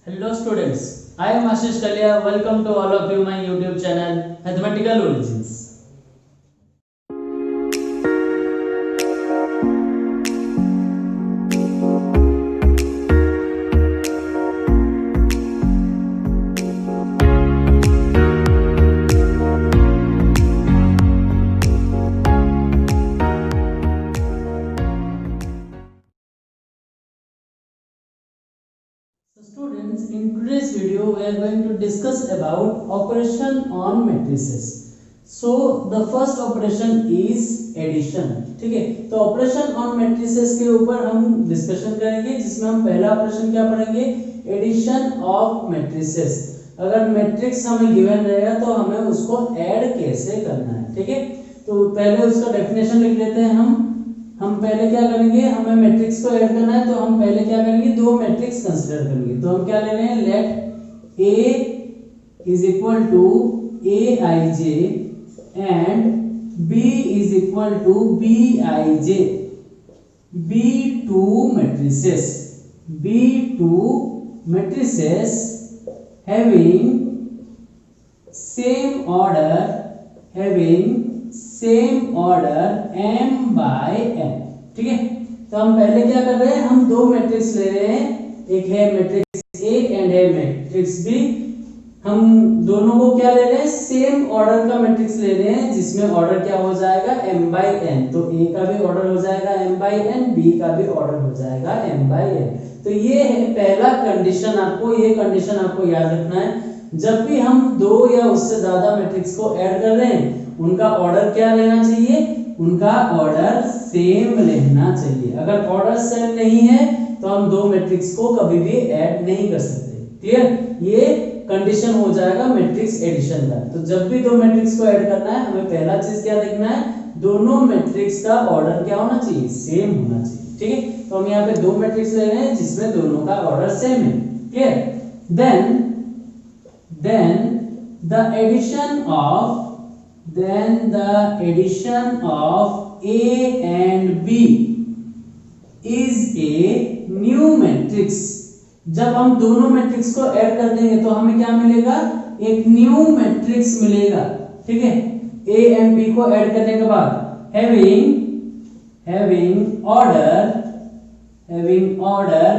Hello students, I am Ashish Kalia. Welcome to all of you my YouTube channel Mathematical Origins. Students, in today's video we are going to discuss about operation on matrices. So the first operation is addition. ठीक है, तो operation on matrices के ऊपर हम discussion करेंगे, जिसमें हम पहला ऑपरेशन क्या पढ़ेंगे, एडिशन ऑफ मैट्रिसेस. अगर मैट्रिक्स हमें गिवन रहेगा तो हमें उसको ऐड कैसे करना है. ठीक है, तो पहले उसका डेफिनेशन लिख लेते हैं. हम पहले क्या करेंगे, हमें मैट्रिक्स को ऐड करना है तो हम पहले क्या करेंगे, दो मैट्रिक्स कंसीडर करेंगे. तो हम क्या ले रहे हैं, let A is equal to Aij and B is equal to Bij. B2 matrices having same order m by n. ठीक है, तो हम पहले क्या कर रहे हैं, हम दो मैट्रिक्स ले रहे हैं. एक है मैट्रिक्स A एंड है मैट्रिक्स B. हम दोनों को क्या ले रहे हैं, सेम ऑर्डर का मैट्रिक्स ले रहे हैं, जिसमें ऑर्डर क्या हो जाएगा, m by n. तो A का भी ऑर्डर हो जाएगा m by n, B का भी ऑर्डर हो जाएगा m by n. तो ये है पहला कंडीशन. ये कंडीशन आपको याद रखना है. जब भी हम दो या उससे ज्यादा मैट्रिक्स को ऐड कर रहे हैं, उनका ऑर्डर क्या लेना चाहिए, उनका ऑर्डर सेम लेना चाहिए. अगर ऑर्डर सेम नहीं है तो हम दो मैट्रिक्स को कभी भी ऐड नहीं कर सकते. क्लियर, ये कंडीशन हो जाएगा मैट्रिक्स एडिशन का. तो जब भी दो मैट्रिक्स को ऐड करना है, हमें पहला चीज क्या देखना है, दोनों मैट्रिक्स का ऑर्डर क्या होना चाहिए, सेम होना चाहिए. ठीक है, तो हम यहाँ पे दो मैट्रिक्स ले रहे हैं जिसमें दोनों का ऑर्डर सेम है. Clear, then the addition of A and B is a new matrix. जब हम दोनों मैट्रिक्स को ऐड कर देंगे तो हमें क्या मिलेगा, एक न्यू मैट्रिक्स मिलेगा. ठीक है, A एंड B को ऐड करने के बाद having order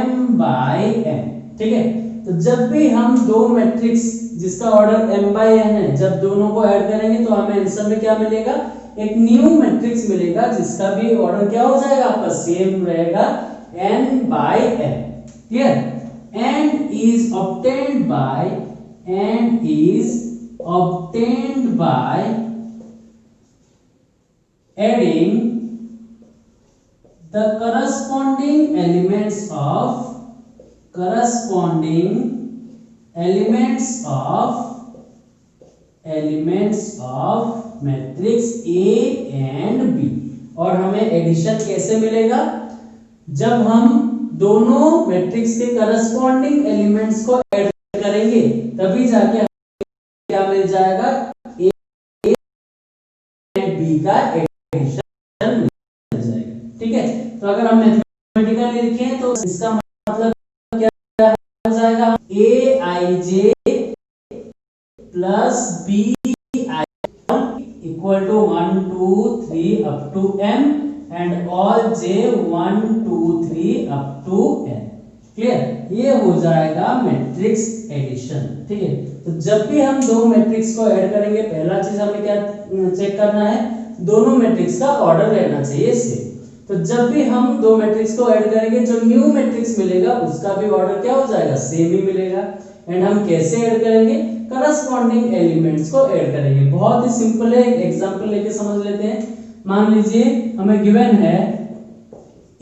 m by n. ठीक है, तो जब भी हम दो मैट्रिक्स जिसका ऑर्डर m by n है, जब दोनों को ऐड करेंगे तो हमें आंसर में क्या मिलेगा, एक न्यू मैट्रिक्स मिलेगा जिसका भी ऑर्डर क्या हो जाएगा, आपका सेम रहेगा, n by n. Clear, and is obtained by adding the corresponding elements of matrix A and B. और हमें एडिशन कैसे मिलेगा, जब हम दोनों मैट्रिक्स के करस्पॉन्डिंग एलिमेंट्स को ऐड करेंगे तभी जाके क्या मिल जाएगा, A एंड B का एडिशन मिल जाएगा. ठीक है, तो अगर हम मैथमेटिकली लिखें तो इसका मतलब क्या हो जाएगा, Aij plus Bij equal to 1 2 3 up to m and all j 1 2 3 up to n. Clear, ये हो जाएगा मैट्रिक्स एडिशन. ठीक है, तो जब भी हम दो मैट्रिक्स को ऐड करेंगे, पहला चीज हमें क्या चेक करना है, दोनों मैट्रिक्स का ऑर्डर लेना चाहिए सेम. तो जब भी हम दो मैट्रिक्स को ऐड करेंगे, जो न्यू मैट्रिक्स मिलेगा उसका भी ऑर्डर क्या हो जाएगा, सेम ही मिलेगा. एंड हम कैसे ऐड करेंगे, करस्पॉन्डिंग एलिमेंट्स को ऐड करेंगे. बहुत ही सिंपल है, एक एग्जांपल लेके समझ लेते हैं. मान लीजिए हमें गिवन है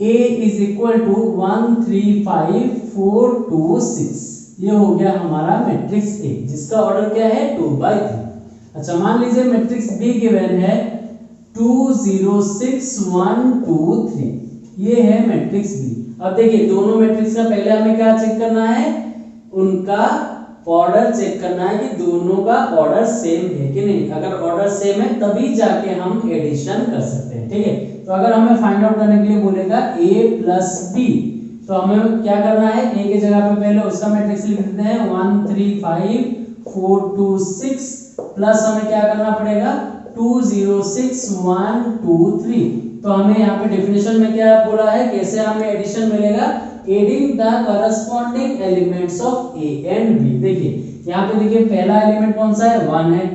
A इज इक्वल टू 1 3 5 4 2 6. ये हो गया हमारा मैट्रिक्स A, जिसका ऑर्डर क्या है, 2 by 3. अच्छा, मान लीजिए मैट्रिक्स B गिवन है 2 0 6 1 2 3. ये है मैट्रिक्स B. अब देखिए दोनों मैट्रिक्स का पहले हमें क्या चेक करना है, उनका ऑर्डर चेक करना है कि दोनों का ऑर्डर सेम है कि नहीं. अगर ऑर्डर सेम है तभी जाके हम एडिशन कर सकते हैं. ठीक है, तो अगर हमें फाइंड आउट करने के लिए बोलेगा A प्लस B, तो हमें क्या करना है, ए की जगह पे पहले उसका मैट्रिक्स लिख देते हैं 1 3 5 4 2 6 प्लस हमें क्या करना पड़ेगा 2 0 6 1 2 3। तो हमें यहाँ पे डेफिनेशन में क्या बोला है, कैसे हमें एडिशन मिलेगा, adding the corresponding elements of A and B. देखिए यहाँ पे देखिए पहला एलिमेंट कौन सा है 1 है,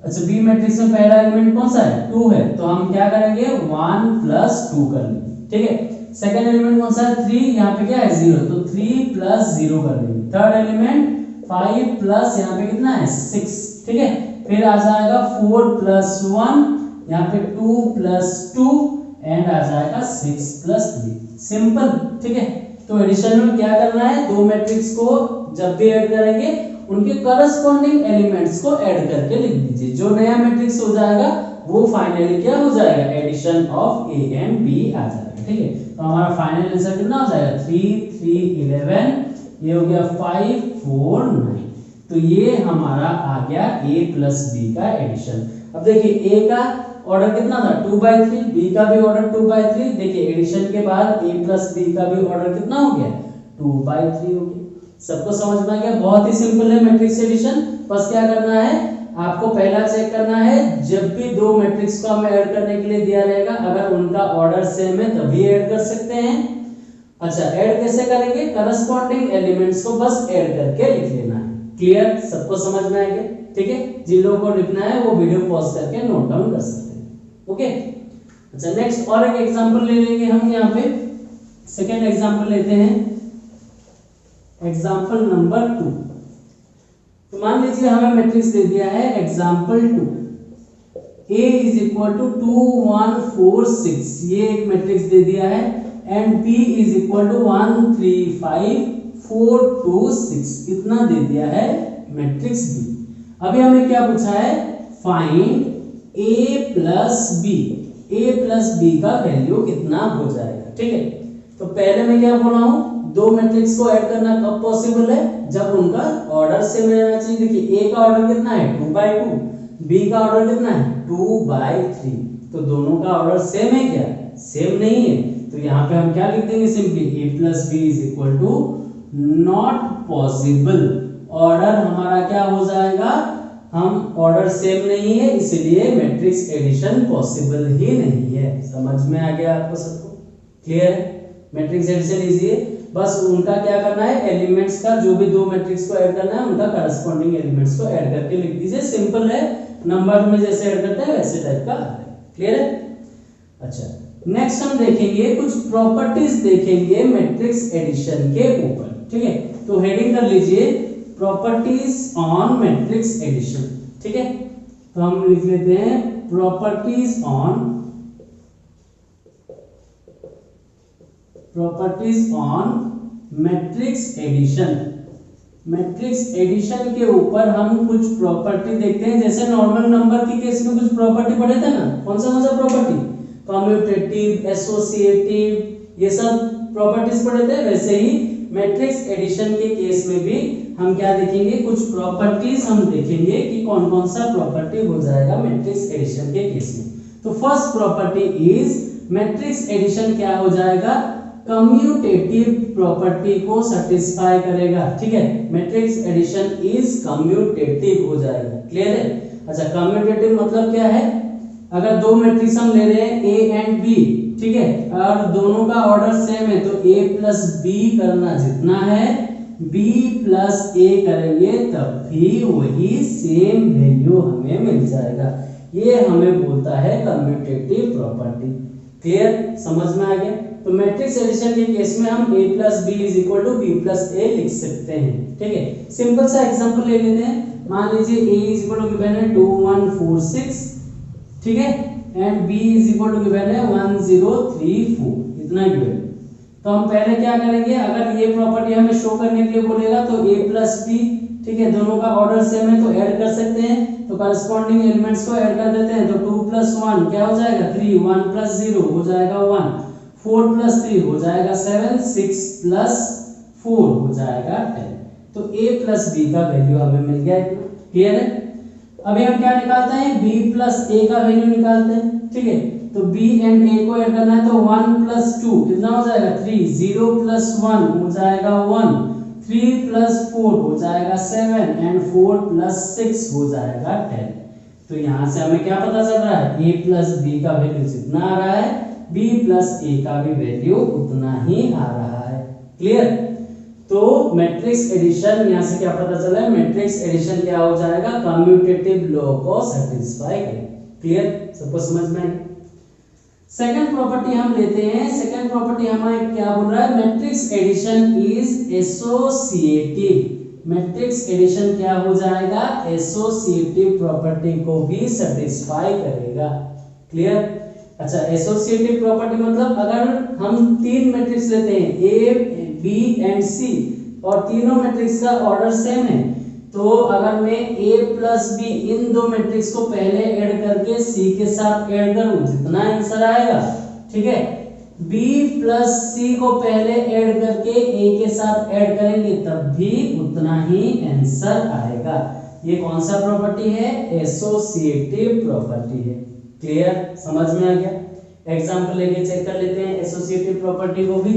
अच्छा बी मैट्रिक्स में पहला एलिमेंट कौन सा है 2 है, तो हम क्या करेंगे 1 प्लस 2 कर लेंगे, ठीक है। सेकंड एलिमेंट कौन सा है 3, यहाँ पे क्या है 0, तो 3 प्लस 0 कर लेंगे। थर्ड एलिमेंट 5 प्लस यहाँ पे कितना है 6, ठीक है। फिर आ जाएगा 4 प्लस 1, यहाँ पे 2 प्लस 2 एंड आ जाएगा 6 प्लस 3, सिंपल, ठीक है। तो एडिशन में क्या करना है, दो मैट्रिक्स को जब भी ऐड करेंगे उनके करस्पॉन्डिंग एलिमेंट्स को ऐड करके लिख दीजिए, जो नया मैट्रिक्स हो जाएगा वो फाइनली क्या हो जाएगा, addition of A and B आ जाएगा, ठीक है। तो हमारा फाइनल आंसर कितना हो जाएगा 3 3 11, ये हो गया 5 4 9। तो ये हमारा आ गया a प्लस बी का एडिशन। अब देखिए a का ऑर्डर कितना था 2/3, b का भी ऑर्डर 2/3। देखिए एडिशन के बाद a प्लस b का भी ऑर्डर कितना हो गया 2/3 हो गया। सबको समझ में आ गया, बहुत ही सिंपल है मैट्रिक्स एडिशन। बस क्या करना है, आपको पहला चेक करना है, जब भी दो मैट्रिक्स को हमें ऐड करने के लिए दिया रहेगा अगर उनका ऑर्डर सेम है तभी ऐड कर सकते हैं। अच्छा ऐड कैसे करेंगे, करस्पॉन्डिंग एलिमेंट्स को बस ऐड करके लिख लेना है। क्लियर, सबको समझ में आ गया, ठीक है। जिन लोगों को लिखना है वो वीडियो पॉज करके नोट डाउन कर सकते हैं, ओके। अच्छा नेक्स्ट और एक एग्जांपल ले लेंगे हम, यहाँ पे सेकेंड एग्जांपल लेते हैं, एग्जांपल नंबर 2। तो मान लीजिए हमें मैट्रिक्स दे दिया है example 2, a is equal to 2 1 4 6, ये एक मैट्रिक्स दे दिया है, and b is equal to 1 3 5 4 2 6, इतना दे दिया है मैट्रिक्स b। अभी हमें क्या पूछा है, find a plus b, a plus b का वैल्यू कितना हो जाएगा, ठीक है। तो पहले मैं क्या बोला हूं, दो मैट्रिक्स को ऐड करना कब पॉसिबल है, जब उनका ऑर्डर सेम रहना चाहिए। देखिए a का ऑर्डर कितना है 2/2, b का ऑर्डर कितना है 2/3, तो दोनों का ऑर्डर सेम है क्या, सेम नहीं है। तो यहाँ पे हम क्या लिख देंगे, simply a plus b is equal to not possible. Order हमारा क्या हो जाएगा, हम ऑर्डर सेम नहीं है इसलिए मैट्रिक्स एडिशन पॉसिबल ही नहीं है। समझ में आ गया आपको सबको, क्लियर है। मैट्रिक्स एडिशन इजी है, बस उनका क्या करना है, एलिमेंट्स का जो भी दो मैट्रिक्स को ऐड करना है उनका करस्पॉन्डिंग एलिमेंट्स को ऐड करके लिख दीजिए, सिंपल है। नंबर में जैसे ऐड करते हैं वैसे टाइप का आता है, क्लियर है। अच्छा नेक्स्ट हम देखेंगे कुछ प्रॉपर्टीज देखेंगे मैट्रिक्स एडिशन के ऊपर, ठीक है। तो हेडिंग कर लीजिए प्रॉपर्टीज ऑन मैट्रिक्स एडिशन, ठीक है। तो हम लिख लेते हैं properties on matrix addition. Matrix addition के ऊपर हम कुछ प्रॉपर्टी देखते हैं, जैसे नॉर्मल नंबर के केस में कुछ प्रॉपर्टी पढ़े थे ना, कौन सा प्रॉपर्टी, कम्यूटेटिव, एसोसिएटिव, ये सब प्रॉपर्टीज पढ़े थे। वैसे ही मैट्रिक्स एडिशन के केस में भी हम क्या देखेंगे, कुछ प्रॉपर्टीज हम देखेंगे कि कौन कौन सा प्रॉपर्टी हो जाएगा मैट्रिक्स एडिशन के केस में। तो first property is, matrix addition क्या हो जाएगा, कम्यूटेटिव प्रॉपर्टी को सेटिस्फाई करेगा, ठीक है। मैट्रिक्स एडिशन इज कम्यूटेटिव हो जाएगा, क्लियर है। अच्छा कम्यूटेटिव मतलब क्या है, अगर दो मैट्रिक्स हम ले रहे हैं a एंड b, ठीक है, और दोनों का ऑर्डर सेम है तो a प्लस b करना जितना है b प्लस a करेंगे तब भी वही सेम वैल्यू हमें मिल जाएगा। ये हमें बोलता है कम्यूटेटिव प्रॉपर्टी, क्लियर, समझ में आ गया। तो मैट्रिक्स एडिशन के केस में हम a plus B is equal to B plus A लिख सकते हैं, ठीक है। सिंपल सा एग्जांपल ले लेते हैं, मान लीजिए a is equal to given है 2 1 4 6, ठीक है, and b is equal to given है 1 0 3 4, इतना गिवन। तो हम पहले क्या करेंगे, अगर ये प्रॉपर्टी हमें शो करने के लिए बोलेगा तो a प्लस b, ठीक है, दोनों का ऑर्डर सेम है तो ऐड कर सकते हैं, तो करस्पॉन्डिंग एलिमेंट्स को ऐड कर देते हैं। तो 2 प्लस 1 क्या हो जाएगा 3, 1 प्लस 0 हो जाएगा 1, 4 प्लस 3 हो जाएगा 7, 6 प्लस 4 हो जाएगा 10। तो a प्लस b का वैल्यू हमें मिल गया, क्लियर है। अभी हम क्या निकालते हैं, b प्लस a का वैल्यू निकालते हैं, ठीक है। तो बी एंड ए को ऐड करना है, तो 1 प्लस 2 कितना हो जाएगा 3, 0 प्लस 1 हो जाएगा 1, 3 प्लस 4 हो जाएगा 7 एंड 4 प्लस 6 हो जाएगा 10। तो यहाँ से हमें क्या पता चल रहा है, a प्लस बी का वैल्यू जितना आ रहा है b प्लस ए का भी वैल्यू उतना ही आ रहा है। क्लियर? तो मैट्रिक्स एडिशन यहाँ से क्या पता चला है, मैट्रिक्स एडिशन क्या हो जाएगा, कम्यूटेटिव लॉ को सेटिस्फाई करेगा। क्लियर? सबको समझ में आएगा? सेकंड प्रॉपर्टी हम लेते हैं। सेकंड प्रॉपर्टी हमें क्या बोल रहा है, matrix addition is associative. Matrix addition क्या हो जाएगा, एसोसिएटिव प्रॉपर्टी को भी सेटिस्फाई करेगा। क्लियर? अच्छा, एसोसिएटिव प्रॉपर्टी मतलब अगर हम तीन मैट्रिक्स लेते हैं ए बी एंड सी और तीनों मैट्रिक्स का ऑर्डर सेम है, तो अगर मैं a प्लस बी इन दो मैट्रिक्स को पहले ऐड करके c के साथ ऐड करूं, जितना आंसर आएगा, ठीक है, b प्लस सी को पहले ऐड करके a के साथ ऐड करेंगे तब भी उतना ही आंसर आएगा। ये कौन सा प्रॉपर्टी है, एसोसिएटिव प्रॉपर्टी है। क्लियर? समझ में आ गया? एग्जांपल लेके चेक कर लेते हैं एसोसिएटिव प्रॉपर्टी को भी।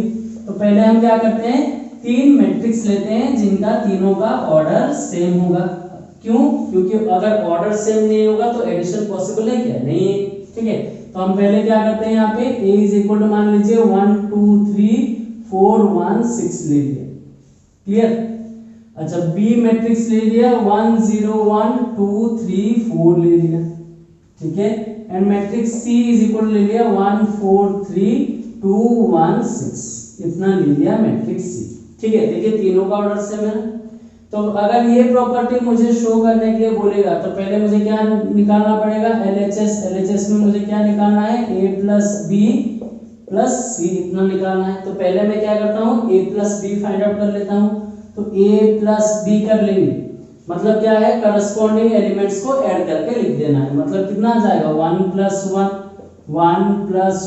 तो पहले हम क्या करते हैं, तीन मैट्रिक्स लेते हैं जिनका तीनों का ऑर्डर सेम होगा। क्यों? क्योंकि अगर ऑर्डर सेम नहीं होगा तो एडिशन पॉसिबल है क्या, नहीं है। ठीक है, तो हम पहले क्या करते हैं, यहाँ पे a इज इक्वल टू मान लीजिए 1 2 3 4 1 6 ले लिया। क्लियर? अच्छा, b मैट्रिक्स ले लिया 1 0 1 2 3 4 ले लिया। ठीक है, and matrix c is equal ले लिया 1 4 3 2 1 6, इतना ले लिया मैट्रिक्स c। ठीक है, देखिए तीनों का ऑर्डर सेम है। तो अगर ये प्रॉपर्टी मुझे शो करने के लिए बोलेगा तो पहले मुझे क्या निकालना पड़ेगा, LHS। LHS में मुझे क्या निकालना है, a प्लस बी प्लस सी, इतना निकालना है। तो पहले मैं क्या करता हूँ, a plus B find out कर लेता हूँ। तो a प्लस बी कर लेंगे, मतलब क्या है, करस्पॉन्डिंग एलिमेंट्स को ऐड करके लिख देना है। मतलब कितना आ जाएगा, 1 प्लस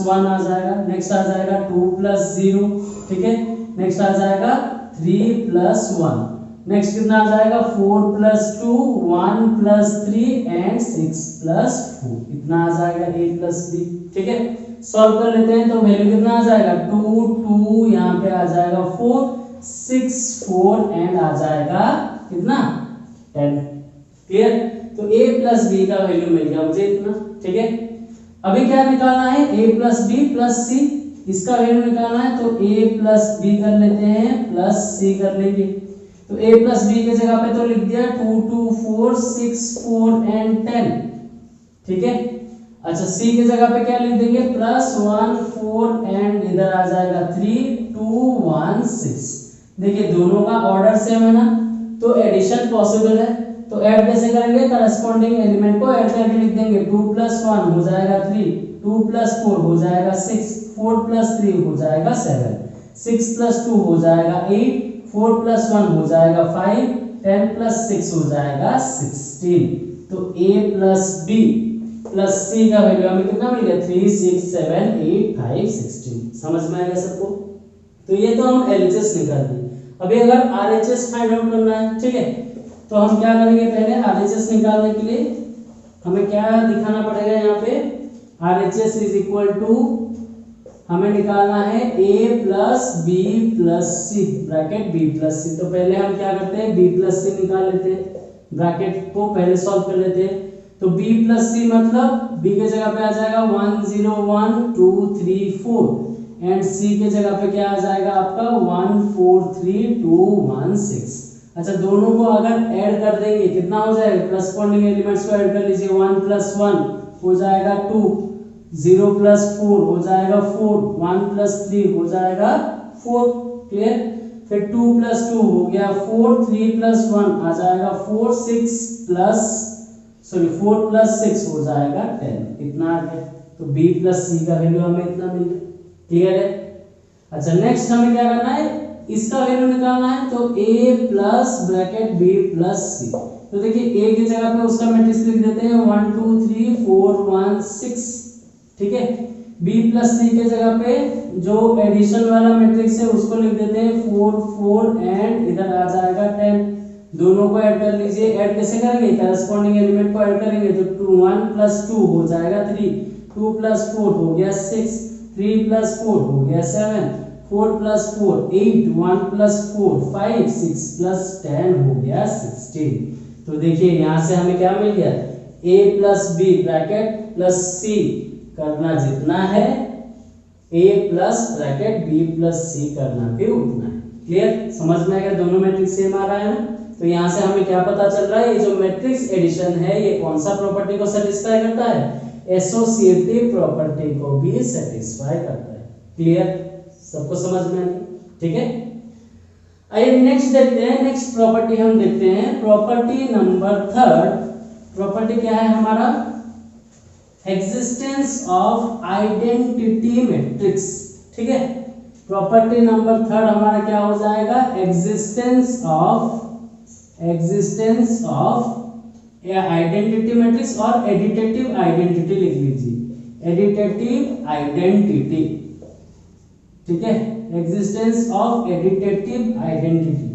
1 आ जाएगा। नेक्स्ट आ जाएगा 2 प्लस 0, ठीक है। नेक्स्ट आ जाएगा 3 प्लस 1। नेक्स्ट कितना आ जाएगा, 4 प्लस 2 1 प्लस 3 एंड 6 प्लस 4, इतना आ जाएगा a प्लस b। ठीक है, सॉल्व कर लेते हैं। तो वैल्यू कितना आ जाएगा, 2 2 यहाँ पे आ जाएगा 4 6 4 एंड आ जाएगा कितना, 10। क्लियर? तो a प्लस b का वैल्यू मिल गया मुझे इतना। ठीक है, अभी क्या निकालना है, a प्लस बी प्लस सी, इसका वैल्यू निकालना है। तो a प्लस बी कर लेते हैं प्लस सी कर लेंगे। तो a प्लस बी की जगह पे तो लिख दिया 2 2 4 6 4 एंड 10। ठीक है, अच्छा c की जगह पे क्या लिख देंगे, प्लस 1 4 एंड इधर आ जाएगा 3 2 1 6। देखिए दोनों का ऑर्डर सेम है ना, तो एडिशन पॉसिबल है। तो ऐड कैसे करेंगे, करस्पॉन्डिंग एलिमेंट को ऐड करके लिख देंगे। 2 प्लस 1 हो जाएगा 3, 2 प्लस 4 हो जाएगा 6, 4 प्लस 3 हो जाएगा 7, 6 प्लस 2 हो जाएगा 8, 4 प्लस 1 हो जाएगा 5, 10 प्लस 6 हो जाएगा 16। तो a plus b plus c का वैल्यू हमें कितना मिल गया, 3 6 7 8 5 16। समझ में आएगा सबको? तो ये तो हम LHS निकाल दिए। अभी अगर RHS फाइंड आउट करना है, ठीक है, तो हम क्या करेंगे, पहले RHS निकालने के लिए हमें क्या दिखाना पड़ेगा, यहाँ पे RHS इज इक्वल टू हमें निकालना है a plus B plus C, bracket b plus C. तो पहले हम क्या करते हैं, b प्लस सी निकाल लेते हैं, ब्रैकेट को पहले सॉल्व कर लेते हैं। तो b प्लस सी मतलब b के जगह पे आ जाएगा 1 0 1 2 3 4 एंड c के जगह पे क्या आ जाएगा आपका 1 4 3 2 1 6। अच्छा, दोनों को अगर ऐड कर देंगे कितना हो जाएगा, करस्पॉन्डिंग एलिमेंट्स को ऐड कर लीजिए। 1 प्लस 1 हो जाएगा 2, 0 प्लस 4 हो जाएगा 4, 1 प्लस 3 हो जाएगा 4। क्लियर? फिर 2 प्लस 2 हो गया 4, 3 प्लस 1 आ जाएगा 4 प्लस 6 हो जाएगा 10, इतना आ गया। तो b प्लस सी का वैल्यू हमें इतना मिल गया। क्लियर है? अच्छा, नेक्स्ट हमें क्या करना है, इसका वैल्यू निकालना है। तो a plus bracket b plus C. तो देखिए a की जगह पे उसका मैट्रिक्स लिख देते हैं 1 2 3 4 1 6। ठीक है, b प्लस सी के जगह पे जो एडिशन वाला मैट्रिक्स है उसको लिख देते हैं 4 4 एंड इधर आ जाएगा 10। दोनों को ऐड कर लीजिए। ऐड कैसे करेंगे, करस्पॉन्डिंग एलिमेंट को ऐड करेंगे। तो 1 प्लस 2 हो जाएगा 3, 2 + 4 हो गया 6, 3 + 4 हो गया 7, 4 + 4 8, 1 + 4 5, 6 + 10 हो गया 16। तो देखिए यहाँ से हमें क्या मिल गया, a + b bracket plus c करना जितना है, a plus bracket b + c करना भी उतना है। क्लियर, समझ में आएगा, दोनों मैट्रिक्स सेम आ रहा है ना। तो यहाँ से हमें क्या पता चल रहा है, ये जो मैट्रिक्स एडिशन है ये कौन सा प्रॉपर्टी को सेटिस्फाई करता है, एसोसिएटिव प्रॉपर्टी को भी सेटिस्फाई करता है। क्लियर, सबको समझ में आ गया, ठीक है। आइए नेक्स्ट देखते हैं, नेक्स्ट प्रॉपर्टी हम देखते हैं, प्रॉपर्टी नंबर 3। प्रॉपर्टी क्या है हमारा, एग्जिस्टेंस ऑफ आइडेंटिटी मैट्रिक्स। ठीक है, प्रॉपर्टी नंबर 3 हमारा क्या हो जाएगा, एग्जिस्टेंस ऑफ आइडेंटिटी मैट्रिक्स, और एडिटेटिव आइडेंटिटी लिख लीजिए, एडिटेटिव आइडेंटिटी। ठीक है, एग्जिस्टेंस ऑफ एडिटेटिव आइडेंटिटी।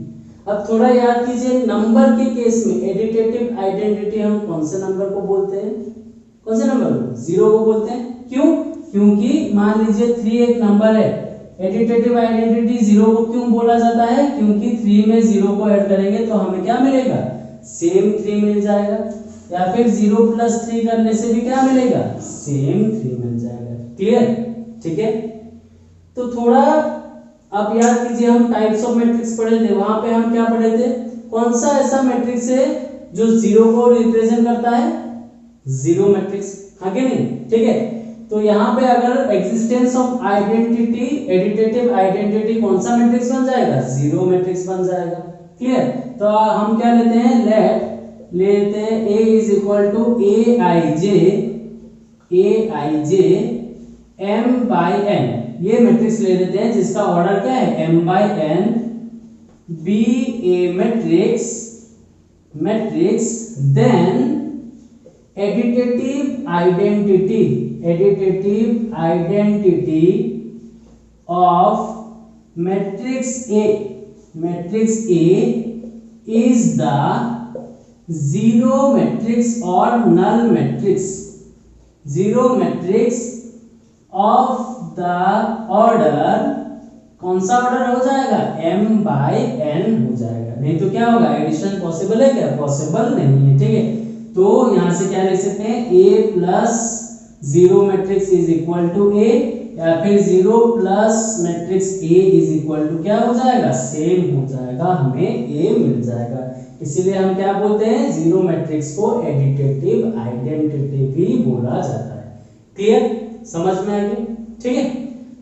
अब थोड़ा याद कीजिए, नंबर के केस में एडिटेटिव आइडेंटिटी हम कौन से नंबर को बोलते हैं, कौन से नंबर को, 0 को बोलते हैं। क्यों, क्योंकि मान लीजिए 3 एक नंबर है, एडिटेटिव आइडेंटिटी 0 को क्यों बोला जाता है, क्योंकि 3 में 0 को ऐड करेंगे तो हमें क्या मिलेगा, सेम 3 मिल जाएगा, या फिर 0 + 3 करने से भी क्या मिलेगा, सेम 3 मिल जाएगा। क्लियर, ठीक है। तो थोड़ा अब याद कीजिए, हम टाइप्स ऑफ मैट्रिक्स पढ़े थे, वहां पे हम क्या पढ़े थे, कौन सा ऐसा मैट्रिक्स है जो 0 को रिप्रेजेंट करता है, 0 मैट्रिक्स, हाँ कि नहीं, ठीक है। तो यहाँ पे अगर एग्जिस्टेंस ऑफ आइडेंटिटी, एडिटेटिव आइडेंटिटी कौन सा मैट्रिक्स बन जाएगा, 0 मैट्रिक्स बन जाएगा। क्लियर, तो हम क्या लेते हैं, लेते हैं A = aij m/n, ये मैट्रिक्स ले लेते हैं जिसका ऑर्डर क्या है, m/n, be a matrix then additive identity of matrix A is the 0 matrix or null matrix, 0 matrix of the order, कौन सा ऑर्डर हो जाएगा, m/n हो जाएगा। नहीं तो क्या होगा, एडिशन पॉसिबल है क्या, पॉसिबल नहीं है। ठीक है, तो यहां से क्या लिख सकते हैं, a + 0 matrix is equal to a, या फिर 0 + matrix a is equal to क्या हो जाएगा, सेम हो जाएगा, हमें a मिल जाएगा। इसीलिए हम क्या बोलते हैं, 0 मैट्रिक्स को एडिटेटिव आइडेंटिटी भी बोला जाता है। क्लियर, समझ में आ गया, ठीक है।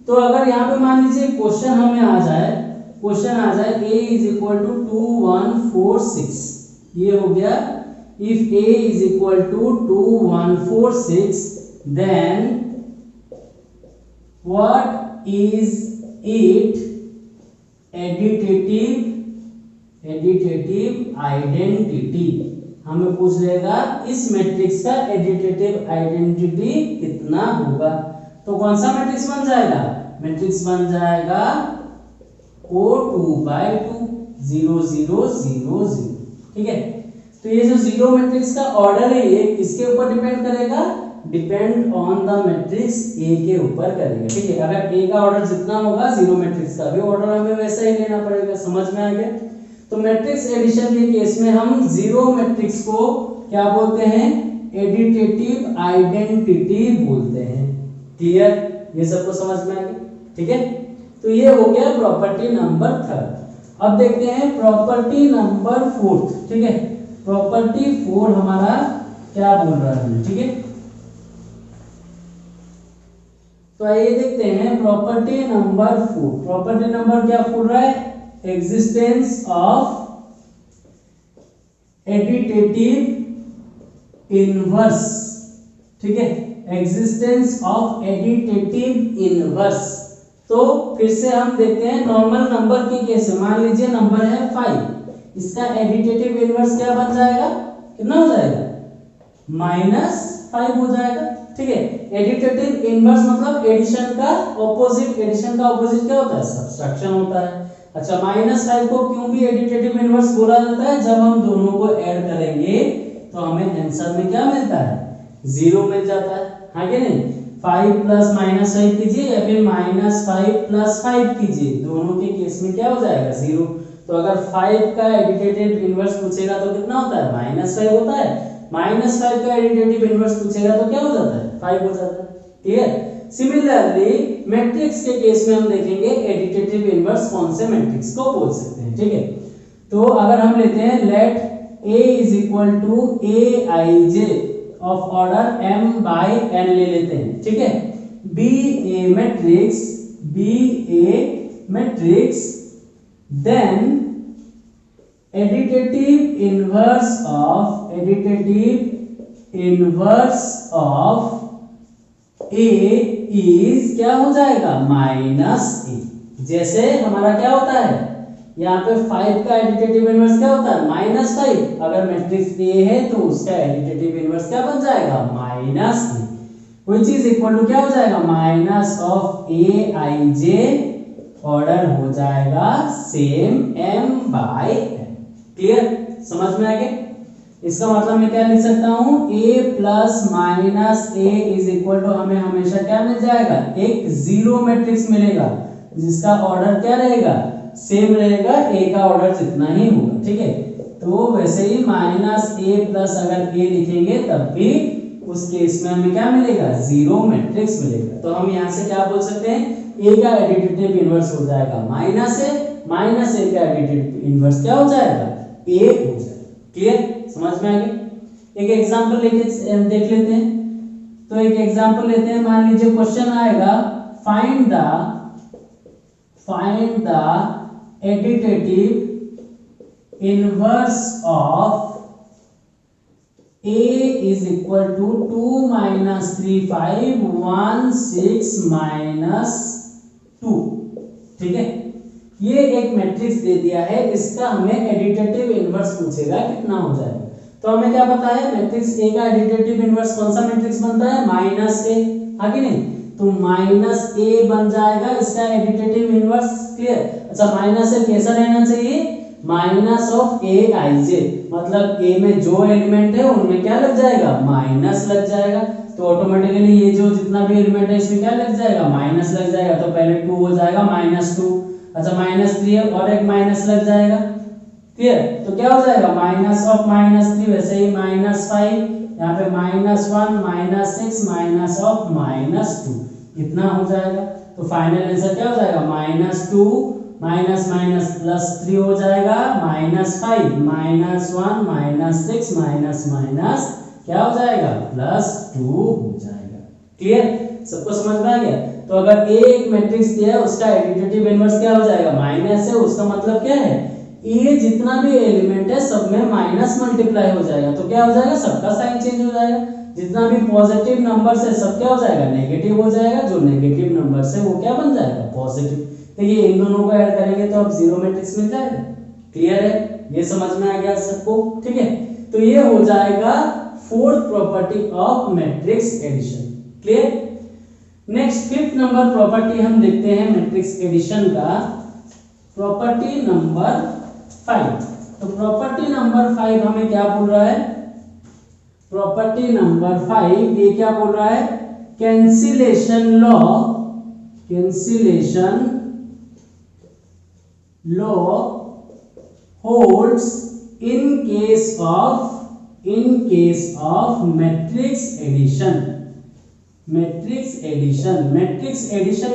तो अगर यहाँ पे मान लीजिए क्वेश्चन हमें आ जाए, a = 2 1 4 6, ये हो गया, if a = 2 1 4 6 then what is it additive identity, हमें पूछ लेगा इस मैट्रिक्स का एडिटेटिव आइडेंटिटी कितना होगा। तो कौन सा मैट्रिक्स बन जाएगा, मैट्रिक्स बन जाएगा O2/2 0 0 0 0। ठीक है, तो ये जो 0 मैट्रिक्स का ऑर्डर है ये किसके ऊपर डिपेंड करेगा, depend on the matrix A के ऊपर करेगा। ठीक है, अगर A का ऑर्डर जितना होगा 0 मैट्रिक्स का भी ऑर्डर हमें वैसा ही लेना पड़ेगा। समझ में आ गया। तो मैट्रिक्स एडिशन के केस में हम 0 मैट्रिक्स को क्या बोलते हैं, एडिटेटिव आइडेंटिटी बोलते हैं। क्लियर, ये सबको समझ में आ गया। ठीक है, तो ये हो गया प्रॉपर्टी नंबर 3। अब देखते हैं प्रॉपर्टी नंबर 4। ठीक है, प्रॉपर्टी 4 हमारा क्या बोल रहा है। ठीक है, तो आइए देखते हैं प्रॉपर्टी नंबर 4। प्रॉपर्टी नंबर क्या बोल रहा है, एग्जिस्टेंस ऑफ एडिटेटिव इनवर्स। ठीक है, एग्जिस्टेंस ऑफ एडिटेटिव इनवर्स। तो फिर से हम देखते हैं नॉर्मल नंबर के केस में, मान लीजिए नंबर है 5, इसका एडिटेटिव इनवर्स क्या बन जाएगा, कितना हो जाएगा, -5 हो जाएगा। ठीक है, एडिटेटिव इनवर्स मतलब एडिशन का ऑपोजिट, एडिशन का ऑपोजिट क्या होता है, सब्ट्रैक्शन होता है। अच्छा, -5 को क्यों भी एडिटेटिव इनवर्स बोला जाता है, जब हम दोनों को ऐड करेंगे तो हमें आंसर में क्या मिलता है, 0 मिल जाता है, हाँ कि नहीं। 5 प्लस माइनस 5 कीजिए या फिर माइनस 5 प्लस 5 कीजिए, दोनों के केस में क्या हो जाएगा 0। तो अगर 5 का एडिटिव इनवर्स पूछेगा तो कितना होता है -5 होता है, -5 का एडिटिव इनवर्स पूछेगा तो क्या हो जाता है 5 हो जाता है। क्लियर। सिमिलरली मैट्रिक्स के केस में हम देखेंगे एडिटिव इनवर्स कौन से मैट्रिक्स को बोल सकते हैं। ठीक है, तो अगर हम लेते हैं let A is equal to Aij of order m by n ले लेते हैं। ठीक है, B A matrix then additive inverse of A is क्या हो जाएगा -A। जैसे हमारा क्या होता है यहाँ पे 5 का एडिटिव इनवर्स क्या होता है -5, अगर मैट्रिक्स A है तो उसका एडिटिव इनवर्स क्या बन जाएगा -A, which is equal to क्या हो जाएगा माइनस ऑफ Aij ऑर्डर हो जाएगा same m by n। Clear, समझ में आ गया। इसका मतलब मैं क्या लिख सकता हूँ A plus minus A is equal to हमें हमेशा क्या मिल जाएगा एक जीरो मैट्रिक्स मिलेगा जिसका ऑर्डर क्या रहेगा सेम रहेगा, A का ऑर्डर जितना ही होगा। ठीक है, तो वैसे ही -A प्लस अगर A लिखेंगे तब भी उस केस में हमें क्या मिलेगा जीरो मैट्रिक्स मिलेगा। तो हम यहाँ से क्या बोल सकते हैं A का एडिटिव इनवर्स हो जाएगा -A का एडिटिव इनवर्स क्या हो जाएगा A हो जाएगा। क्लियर, समझ में आ गया। एक एग्जांपल लेके देख लेते हैं। तो एक एग्जांपल लेते हैं, मान लीजिए क्वेश्चन आएगा find the additive inverse of A is equal to 2 minus 3 5 1 6 minus 2। ठीक है, ये एक मैट्रिक्स दे दिया है, इसका हमें एडिटिव इनवर्स पूछेगा कितना हो जाएगा। तो हमें क्या पता है मैट्रिक्स A का एडिटिव इनवर्स कौन सा मैट्रिक्स बनता है -A, हाँ कि नहीं। तो -A बन जाएगा इसका एडिटिव इनवर्स। क्लियर। अच्छा, -A कैसा रहना चाहिए माइनस ऑफ Aij, मतलब A में जो एलिमेंट है उनमें क्या लग जाएगा माइनस लग जाएगा। तो ऑटोमेटिकली ये जो जितना भी एलिमेंट है इसमें क्या लग जाएगा माइनस लग जाएगा। तो पहले 2 हो जाएगा -2, अच्छा -3 और एक माइनस लग जाएगा। क्लियर, तो क्या हो जाएगा माइनस ऑफ -3, वैसे ही -5, यहाँ पे -1 -6 माइनस ऑफ -2 कितना हो जाएगा। तो फाइनल आंसर क्या हो जाएगा -2 -+3 हो जाएगा -5 -1 -6 माइनस क्या हो जाएगा +2 हो जाएगा। क्लियर, सबको समझ में आ गया। तो अगर A एक मैट्रिक्स दिया है उसका एडिटिव इनवर्स क्या हो जाएगा माइनस है, उसका मतलब क्या है A जितना भी एलिमेंट है सब में माइनस मल्टीप्लाई हो जाएगा। तो क्या हो जाएगा सबका साइन चेंज हो जाएगा, जितना भी पॉजिटिव नंबर्स है सब क्या हो जाएगा नेगेटिव हो जाएगा, जो नेगेटिव नंबर्स है वो क्या बन जाएगा पॉजिटिव। देखिए इन दोनों को ऐड करेंगे तो अब जीरो मैट्रिक्स मिल जाएगा। क्लियर है, ये समझ में आ गया सबको। ठीक है, तो ये हो जाएगा fourth property of matrix addition. Clear. Next fifth number property हम देखते हैं मैट्रिक्स एडिशन का, प्रॉपर्टी नंबर 5। तो प्रॉपर्टी नंबर 5 हमें क्या बोल रहा है, प्रॉपर्टी नंबर 5 ये क्या बोल रहा है cancellation law holds in case of matrix addition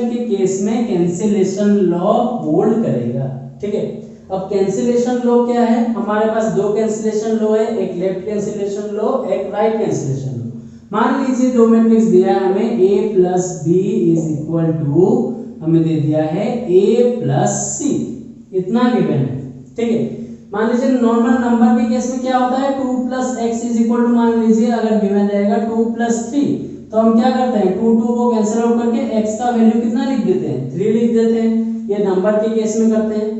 के केस में कैंसिलेशन लॉ होल्ड करेगा। ठीक है, अब कैंसिलेशन लॉ क्या है, हमारे पास दो कैंसिलेशन लॉ है, एक लेफ्ट कैंसिलेशन लॉ एक राइट कैंसिलेशन लॉ। मान लीजिए दो मैट्रिक्स दिया है हमें A plus B is equal to हमें दे दिया है A प्लस C, इतना गिवन है। ठीक है, मान लीजिए नॉर्मल नंबर के केस में क्या होता है 2 plus X is equal to, मान लीजिए अगर गिवन रहेगा 2 प्लस 3 तो हम क्या करते हैं 2 को कैंसिल आउट करके x का वैल्यू कितना लिख देते हैं 3 लिख देते हैं। ये नंबर के केस में करते हैं।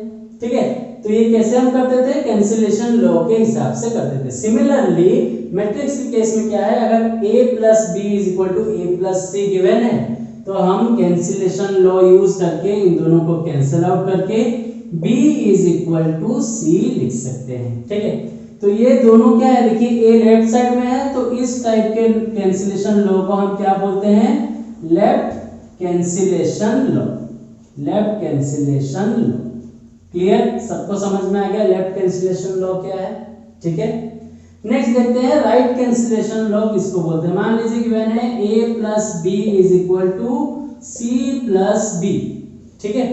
ठीक है, तो ये कैसे हम करते थे कैंसिलेशन लॉ के हिसाब से करते थे। सिमिलरली मैट्रिक्स के केस में क्या है, अगर a plus b is equal to a plus c given है तो हम कैंसिलेशन लॉ यूज करके इन दोनों को कैंसिल आउट करके b is equal to c लिख सकते हैं। ठीक है, तो ये दोनों क्या है देखिए a लेफ्ट साइड में है तो इस टाइप के कैंसिलेशन लॉ को हम क्या बोलते हैं left cancellation law. Left cancellation law clear, सबको समझ में आ गया लेफ्ट कैंसिलेशन लॉ क्या है, ठीक है। नेक्स्ट देखते हैं राइट कैंसिलेशन लॉ किसको बोलते हैं। मान लीजिए गिवन है a plus B is equal to c plus B, ठीक है।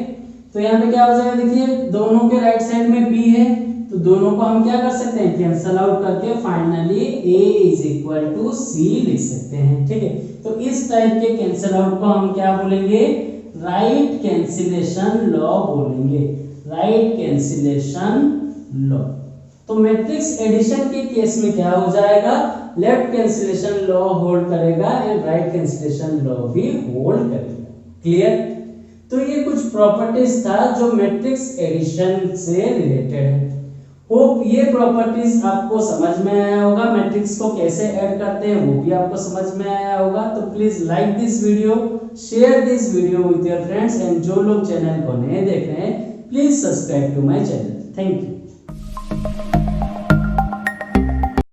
तो यहाँ पे क्या हो जाएगा, देखिए दोनों के राइट साइड में b है, तो दोनों को हम क्या कर सकते हैं, कैंसल आउट करके finally a is equal to c लिख सकते हैं, ठीक है। तो इस टाइप के कैंसल आउट को हम क्या बोलेंगे, राइट कैंसिलेशन लॉ बोलेंगे, राइट कैंसिलेशन लॉ। तो मैट्रिक्स एडिशन के केस में क्या हो जाएगा, लेफ्ट कैंसिलेशन लॉ होल्ड करेगा एंड राइट कैंसिलेशन लॉ भी होल्ड करेगा, क्लियर। तो ये कुछ प्रॉपर्टीज था जो मैट्रिक्स एडिशन से रिलेटेड है। होप ये प्रॉपर्टीज आपको समझ में आया होगा, मैट्रिक्स को कैसे ऐड करते हैं वो भी आपको समझ में आया होगा। तो please like this video, share this video with your friends and जो लोग चैनल को नए देख रहे हैं please subscribe to my channel. Thank you.